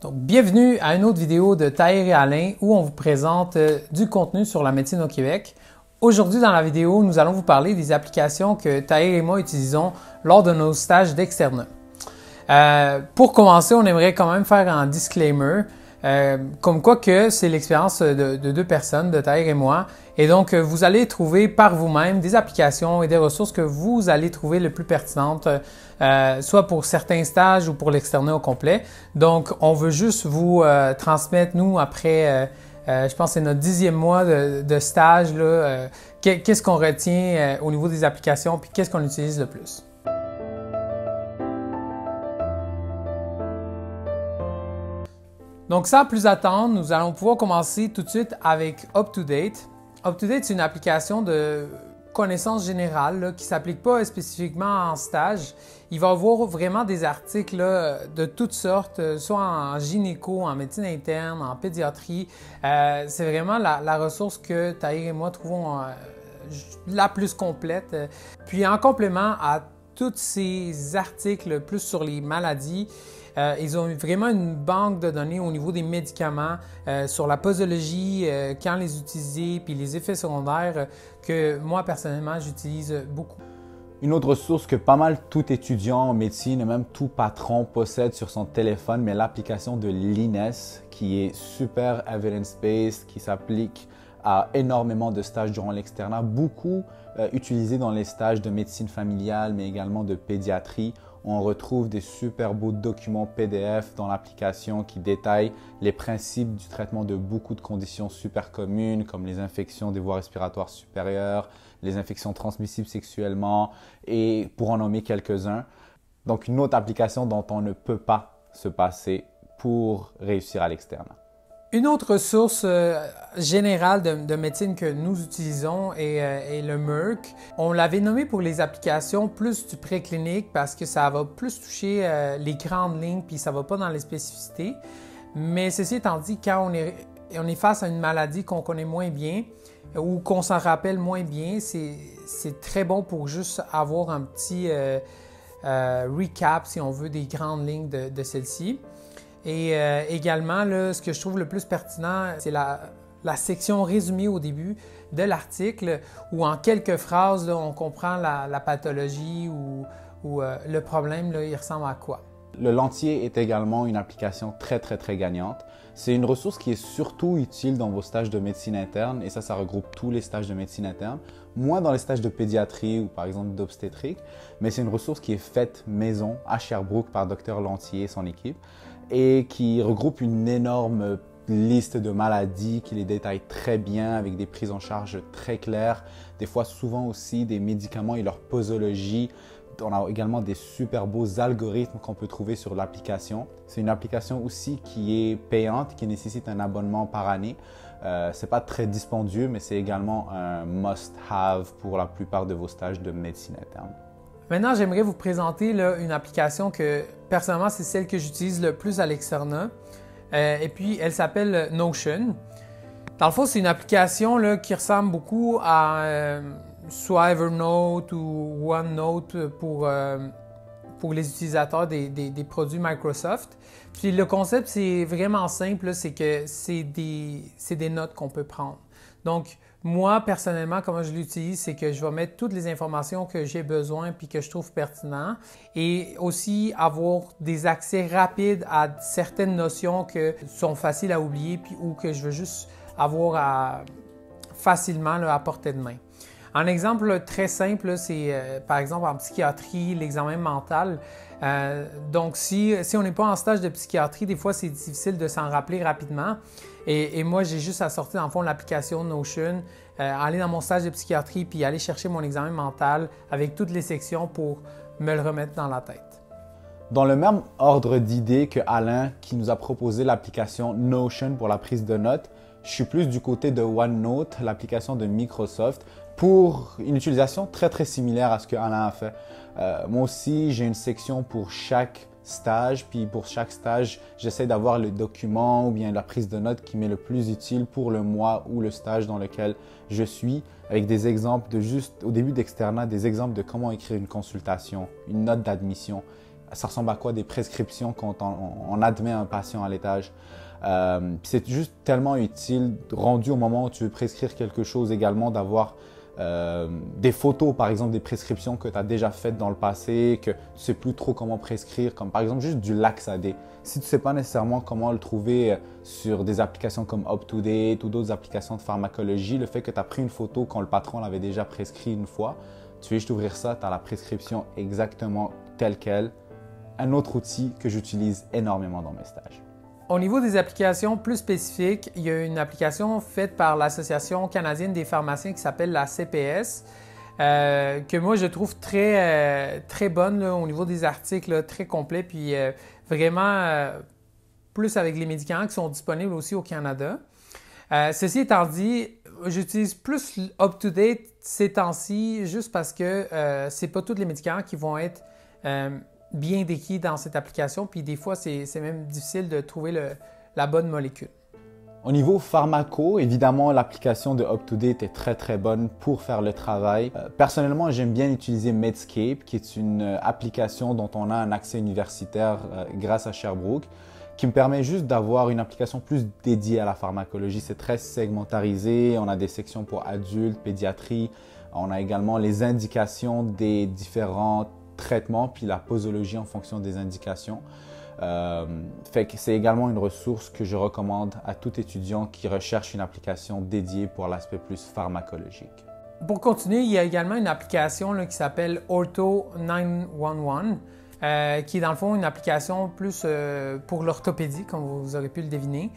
Donc, bienvenue à une autre vidéo de Tahir et Alain où on vous présente du contenu sur la médecine au Québec. Aujourd'hui, dans la vidéo, nous allons vous parler des applications que Tahir et moi utilisons lors de nos stages d'externat. Pour commencer, on aimerait quand même faire un disclaimer, comme quoi que c'est l'expérience de deux personnes, de Tahir et moi. Et donc, vous allez trouver par vous-même des applications et des ressources que vous allez trouver les plus pertinentes, soit pour certains stages ou pour l'externat au complet. Donc, on veut juste vous transmettre, nous, après, je pense que c'est notre 10e mois de stage, qu'est-ce qu'on retient au niveau des applications puis qu'est-ce qu'on utilise le plus. Donc, sans plus attendre, nous allons pouvoir commencer tout de suite avec UpToDate. UpToDate, c'est une application de connaissances générales qui ne s'applique pas spécifiquement en stage. Il va y avoir vraiment des articles de toutes sortes, soit en gynéco, en médecine interne, en pédiatrie. C'est vraiment la ressource que Tahir et moi trouvons la plus complète. Puis en complément à tous ces articles plus sur les maladies, ils ont vraiment une banque de données au niveau des médicaments, sur la posologie, quand les utiliser, puis les effets secondaires que moi personnellement j'utilise beaucoup. Une autre source que pas mal tout étudiant en médecine et même tout patron possède sur son téléphone, mais l'application de l'INES qui est super evidence-based, qui s'applique à énormément de stages durant l'externat, beaucoup utilisés dans les stages de médecine familiale, mais également de pédiatrie. On retrouve des super beaux documents PDF dans l'application qui détaillent les principes du traitement de beaucoup de conditions super communes comme les infections des voies respiratoires supérieures, les infections transmissibles sexuellement et pour en nommer quelques-uns. Donc une autre application dont on ne peut pas se passer pour réussir à l'externat. Une autre source générale de médecine que nous utilisons est le Merck. On l'avait nommé pour les applications plus du préclinique parce que ça va plus toucher les grandes lignes puis ça ne va pas dans les spécificités. Mais ceci étant dit, quand on est face à une maladie qu'on connaît moins bien ou qu'on s'en rappelle moins bien, c'est très bon pour juste avoir un petit recap, si on veut, des grandes lignes de celle-ci. Et également, là, ce que je trouve le plus pertinent, c'est la section résumée au début de l'article où en quelques phrases, là, on comprend la pathologie ou le problème, là, il ressemble à quoi. Le Lantier est également une application très gagnante. C'est une ressource qui est surtout utile dans vos stages de médecine interne et ça regroupe tous les stages de médecine interne, moins dans les stages de pédiatrie ou par exemple d'obstétrique, mais c'est une ressource qui est faite maison à Sherbrooke par Dr Lantier et son équipe et qui regroupe une énorme liste de maladies qui les détaille très bien avec des prises en charge très claires, des fois souvent aussi des médicaments et leur posologie. On a également des super beaux algorithmes qu'on peut trouver sur l'application. C'est une application aussi qui est payante, qui nécessite un abonnement par année. C'est pas très dispendieux, mais c'est également un must-have pour la plupart de vos stages de médecine interne. Maintenant, j'aimerais vous présenter là, une application que, personnellement, c'est celle que j'utilise le plus à l'externat. Et puis, elle s'appelle Notion. Dans le fond, c'est une application là, qui ressemble beaucoup à soit Evernote ou OneNote pour les utilisateurs des produits Microsoft. Puis le concept, c'est vraiment simple, c'est que c'est des notes qu'on peut prendre. Donc, moi, personnellement, comment je l'utilise, c'est que je vais mettre toutes les informations que j'ai besoin puis que je trouve pertinentes et aussi avoir des accès rapides à certaines notions que sont faciles à oublier puis, ou que je veux juste avoir facilement là, à portée de main. Un exemple très simple, c'est par exemple en psychiatrie, l'examen mental. Donc, si on n'est pas en stage de psychiatrie, des fois, c'est difficile de s'en rappeler rapidement. Et moi, j'ai juste à sortir, dans le fond, l'application Notion, aller dans mon stage de psychiatrie puis aller chercher mon examen mental avec toutes les sections pour me le remettre dans la tête. Dans le même ordre d'idées que Alain, qui nous a proposé l'application Notion pour la prise de notes, je suis plus du côté de OneNote, l'application de Microsoft, pour une utilisation très similaire à ce que Alain a fait. Moi aussi, j'ai une section pour chaque stage, puis pour chaque stage, j'essaie d'avoir le document ou bien la prise de notes qui m'est le plus utile pour le mois ou le stage dans lequel je suis, avec des exemples de juste, au début d'externat, des exemples de comment écrire une consultation, une note d'admission. ça ressemble à quoi des prescriptions quand on admet un patient à l'étage. C'est juste tellement utile, rendu au moment où tu veux prescrire quelque chose également, d'avoir des photos, par exemple, des prescriptions que tu as déjà faites dans le passé, que tu ne sais plus trop comment prescrire, comme par exemple juste du Laxadé. Si tu ne sais pas nécessairement comment le trouver sur des applications comme UpToDate ou d'autres applications de pharmacologie, le fait que tu as pris une photo quand le patron l'avait déjà prescrit une fois, tu veux juste ouvrir ça, tu as la prescription exactement telle qu'elle. Un autre outil que j'utilise énormément dans mes stages. Au niveau des applications plus spécifiques, il y a une application faite par l'Association canadienne des pharmaciens qui s'appelle la CPS, que moi je trouve très bonne là, au niveau des articles, là, très complet, puis vraiment plus avec les médicaments qui sont disponibles aussi au Canada. Ceci étant dit, j'utilise plus UpToDate ces temps-ci juste parce que c'est pas tous les médicaments qui vont être bien décrits dans cette application, puis des fois, c'est même difficile de trouver la bonne molécule. Au niveau pharmaco, évidemment, l'application de UpToDate est très bonne pour faire le travail. Personnellement, j'aime bien utiliser Medscape, qui est une application dont on a un accès universitaire grâce à Sherbrooke, qui me permet juste d'avoir une application plus dédiée à la pharmacologie. C'est très segmentarisé, on a des sections pour adultes, pédiatrie, on a également les indications des différents traitements, puis la posologie en fonction des indications. Fait que c'est également une ressource que je recommande à tout étudiant qui recherche une application dédiée pour l'aspect plus pharmacologique. Pour continuer, il y a également une application là, qui s'appelle Ortho 911, qui est dans le fond une application plus pour l'orthopédie, comme vous aurez pu le deviner.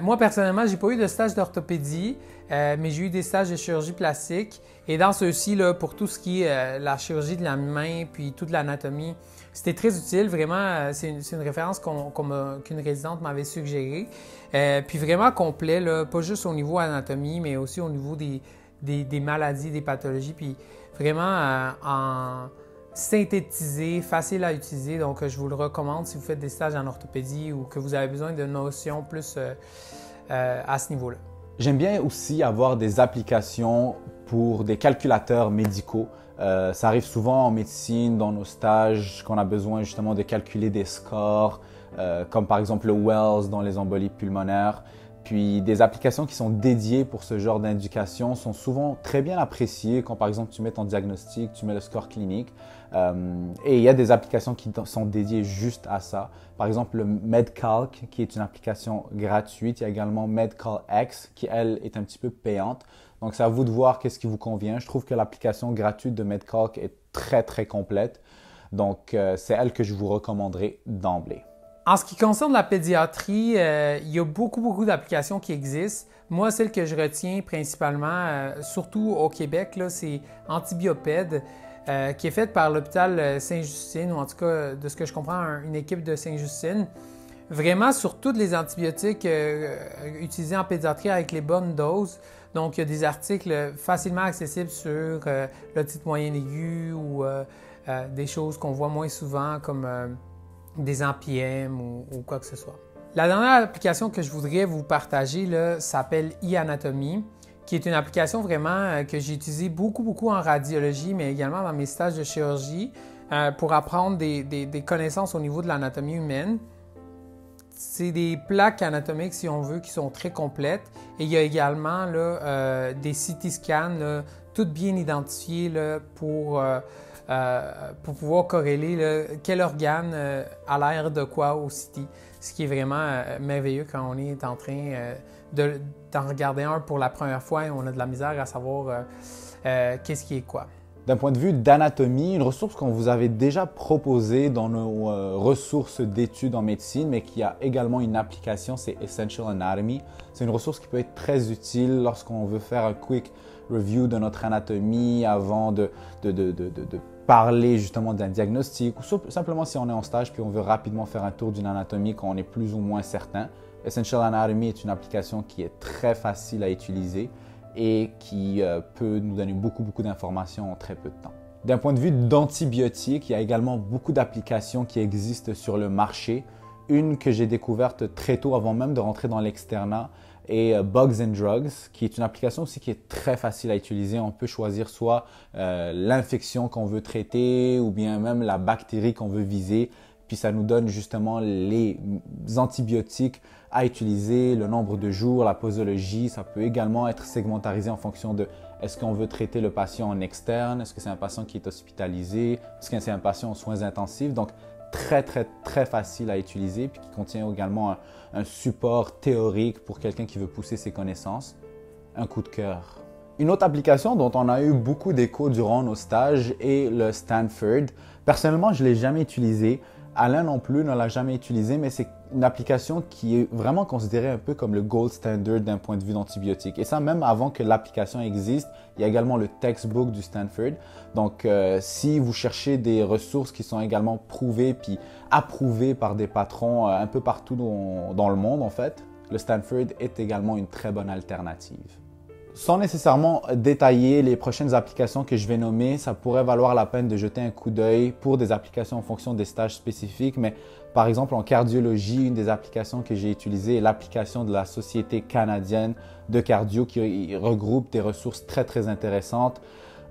Moi, personnellement, j'ai pas eu de stage d'orthopédie, mais j'ai eu des stages de chirurgie plastique. Et dans ceux-ci, là, pour tout ce qui est la chirurgie de la main puis toute l'anatomie, c'était très utile. Vraiment, c'est une référence qu'une résidente m'avait suggérée. Puis vraiment complet, là, pas juste au niveau anatomie, mais aussi au niveau des maladies, des pathologies. Puis vraiment en synthétisé, facile à utiliser. Donc, je vous le recommande si vous faites des stages en orthopédie ou que vous avez besoin de notions plus à ce niveau-là. J'aime bien aussi avoir des applications pour des calculateurs médicaux. Ça arrive souvent en médecine, dans nos stages, qu'on a besoin justement de calculer des scores, comme par exemple le Wells dans les embolies pulmonaires. Puis des applications qui sont dédiées pour ce genre d'indication sont souvent très bien appréciées quand par exemple tu mets ton diagnostic, tu mets le score clinique. Et il y a des applications qui sont dédiées juste à ça. Par exemple le MedCalc qui est une application gratuite. Il y a également MedCalX qui elle est un petit peu payante. Donc c'est à vous de voir qu'est-ce qui vous convient. Je trouve que l'application gratuite de MedCalc est très complète. Donc c'est elle que je vous recommanderai d'emblée. En ce qui concerne la pédiatrie, il y a beaucoup d'applications qui existent. Moi, celle que je retiens principalement, surtout au Québec, c'est Antibioped, qui est faite par l'hôpital Sainte-Justine, ou en tout cas, de ce que je comprends, une équipe de Sainte-Justine. Vraiment sur tous les antibiotiques utilisés en pédiatrie avec les bonnes doses. Donc, il y a des articles facilement accessibles sur l'otite moyenne aiguë ou des choses qu'on voit moins souvent comme des AMPM ou quoi que ce soit. La dernière application que je voudrais vous partager s'appelle e-Anatomy, qui est une application vraiment que j'ai utilisée beaucoup en radiologie, mais également dans mes stages de chirurgie pour apprendre des connaissances au niveau de l'anatomie humaine. C'est des plaques anatomiques, si on veut, qui sont très complètes. Et il y a également des CT scans, toutes bien identifiées pour pouvoir corréler quel organe a l'air de quoi au CT. Ce qui est vraiment merveilleux quand on est en train d'en regarder un pour la première fois et on a de la misère à savoir qu'est-ce qui est quoi. D'un point de vue d'anatomie, une ressource qu'on vous avait déjà proposée dans nos ressources d'études en médecine, mais qui a également une application, c'est Essential Anatomy. C'est une ressource qui peut être très utile lorsqu'on veut faire un quick review de notre anatomie avant de parler justement d'un diagnostic ou simplement si on est en stage puis on veut rapidement faire un tour d'une anatomie quand on est plus ou moins certain. Essential Anatomy est une application qui est très facile à utiliser et qui peut nous donner beaucoup d'informations en très peu de temps. D'un point de vue d'antibiotiques, il y a également beaucoup d'applications qui existent sur le marché. Une que j'ai découverte très tôt avant même de rentrer dans l'externat, et Bugs and Drugs, qui est une application aussi qui est très facile à utiliser. On peut choisir soit l'infection qu'on veut traiter ou bien même la bactérie qu'on veut viser. Puis ça nous donne justement les antibiotiques à utiliser, le nombre de jours, la posologie. Ça peut également être segmentarisé en fonction de est-ce qu'on veut traiter le patient en externe, est-ce que c'est un patient qui est hospitalisé, est-ce que c'est un patient en soins intensifs. Donc très facile à utiliser puis qui contient également un support théorique pour quelqu'un qui veut pousser ses connaissances. Un coup de cœur. Une autre application dont on a eu beaucoup d'écho durant nos stages est le Stanford. Personnellement, je ne l'ai jamais utilisé. Alain non plus ne l'a jamais utilisé, mais c'est une application qui est vraiment considérée un peu comme le gold standard d'un point de vue d'antibiotiques. Et ça, même avant que l'application existe, il y a également le textbook du Stanford. Donc, si vous cherchez des ressources qui sont également prouvées puis approuvées par des patrons un peu partout dans le monde, en fait, le Stanford est également une très bonne alternative. Sans nécessairement détailler les prochaines applications que je vais nommer, ça pourrait valoir la peine de jeter un coup d'œil pour des applications en fonction des stages spécifiques. Mais par exemple, en cardiologie, une des applications que j'ai utilisées est l'application de la Société canadienne de cardio qui regroupe des ressources très intéressantes.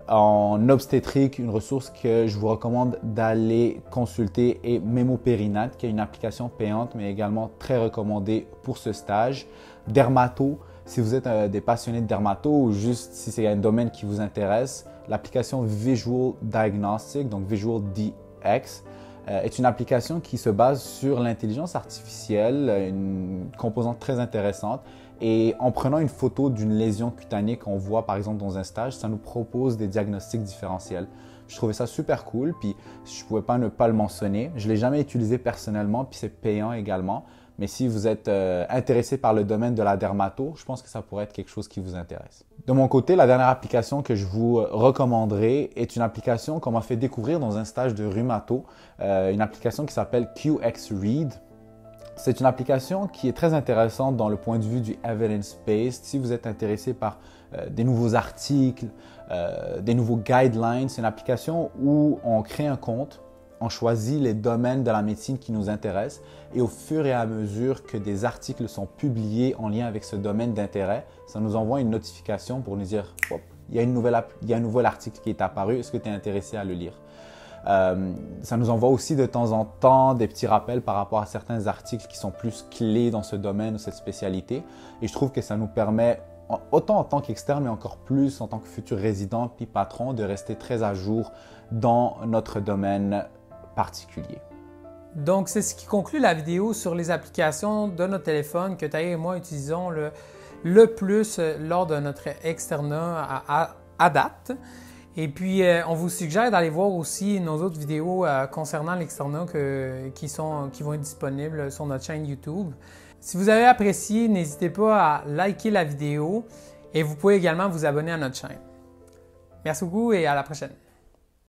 En obstétrique, une ressource que je vous recommande d'aller consulter est Mémopérinat, qui est une application payante mais également très recommandée pour ce stage. Dermato. Si vous êtes des passionnés de dermato ou juste si c'est un domaine qui vous intéresse, l'application Visual Diagnostic, donc Visual DX, est une application qui se base sur l'intelligence artificielle, une composante très intéressante. Et en prenant une photo d'une lésion cutanée qu'on voit par exemple dans un stage, ça nous propose des diagnostics différentiels. Je trouvais ça super cool, puis je ne pouvais pas ne pas le mentionner. Je ne l'ai jamais utilisé personnellement, puis c'est payant également. Mais si vous êtes intéressé par le domaine de la dermato, je pense que ça pourrait être quelque chose qui vous intéresse. De mon côté, la dernière application que je vous recommanderai est une application qu'on m'a fait découvrir dans un stage de rhumato, une application qui s'appelle QXRead. C'est une application qui est très intéressante dans le point de vue du evidence-based. Si vous êtes intéressé par des nouveaux articles, des nouveaux guidelines, c'est une application où on crée un compte. On choisit les domaines de la médecine qui nous intéressent et au fur et à mesure que des articles sont publiés en lien avec ce domaine d'intérêt, ça nous envoie une notification pour nous dire « il y a un nouvel article qui est apparu, est-ce que tu es intéressé à le lire ?» Ça nous envoie aussi de temps en temps des petits rappels par rapport à certains articles qui sont plus clés dans ce domaine ou cette spécialité. Et je trouve que ça nous permet, autant en tant qu'externe, mais encore plus en tant que futur résident puis patron, de rester très à jour dans notre domaine particulier. Donc, c'est ce qui conclut la vidéo sur les applications de notre téléphone que Tahir et moi utilisons le plus lors de notre externat à date. Et puis, on vous suggère d'aller voir aussi nos autres vidéos concernant l'externat qui vont être disponibles sur notre chaîne YouTube. Si vous avez apprécié, n'hésitez pas à liker la vidéo et vous pouvez également vous abonner à notre chaîne. Merci beaucoup et à la prochaine.